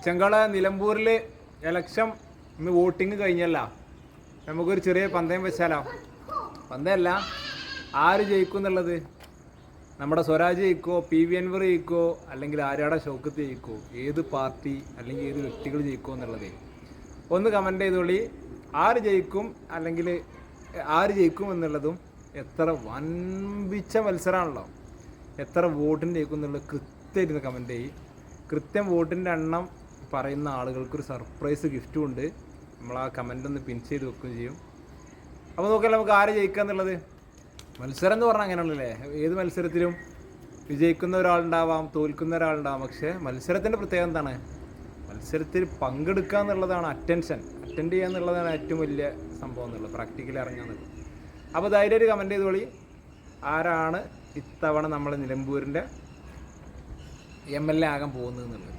ചെങ്കള നിലമ്പൂരിൽ എലക്ഷൻ ഇന്ന് വോട്ടിങ് കഴിഞ്ഞല്ല. നമുക്കൊരു ചെറിയ പന്തയം വെച്ചാലോ? പന്തയല്ല, ആര് ജയിക്കും എന്നുള്ളത്. നമ്മുടെ സ്വരാജ് ജയിക്കോ, പി വി അൻവർ ജയിക്കോ, അല്ലെങ്കിൽ ആര്യാടെ ഷൗക്കത്ത് ജയിക്കോ, ഏത് പാർട്ടി അല്ലെങ്കിൽ ഏത് വ്യക്തികൾ ജയിക്കോ എന്നുള്ളത് ഒന്ന് കമൻറ്റ് ചെയ്തോളി. ആര് ജയിക്കും അല്ലെങ്കിൽ ആര് ജയിക്കും എന്നുള്ളതും എത്ര വൻപിച്ച മത്സരമാണല്ലോ, എത്ര വോട്ടിന് ജയിക്കും എന്നുള്ളത് കൃത്യമായിട്ട് കമൻറ്റ് ചെയ്യും. കൃത്യം വോട്ടിൻ്റെ എണ്ണം പറയുന്ന ആളുകൾക്കൊരു സർപ്രൈസ് ഗിഫ്റ്റും ഉണ്ട്. നമ്മൾ ആ കമൻ്റ് ഒന്ന് പിൻ ചെയ്ത് വെക്കുകയും ചെയ്യും. അപ്പോൾ നോക്കിയാൽ നമുക്ക് ആര് ജയിക്കുക എന്നുള്ളത്. മത്സരം എന്ന് പറഞ്ഞാൽ അങ്ങനെയാണല്ലേ, ഏത് മത്സരത്തിലും വിജയിക്കുന്ന ഒരാളുണ്ടാവാം, തോൽക്കുന്ന ഒരാളുണ്ടാവാം. പക്ഷേ മത്സരത്തിൻ്റെ പ്രത്യേകത എന്താണ്? മത്സരത്തിൽ പങ്കെടുക്കുക എന്നുള്ളതാണ്, അറ്റൻഡ് ചെയ്യുക എന്നുള്ളതാണ് ഏറ്റവും വലിയ സംഭവം എന്നുള്ളത്, പ്രാക്ടിക്കലി ഇറങ്ങുക എന്നുള്ളത്. അപ്പോൾ ധൈര്യമായിട്ട് കമൻറ്റ് ചെയ്തോളി ആരാണ് ഇത്തവണ നമ്മൾ നിലമ്പൂരിൻ്റെ MLA ആകാൻ പോകുന്നത് എന്നുള്ളത്.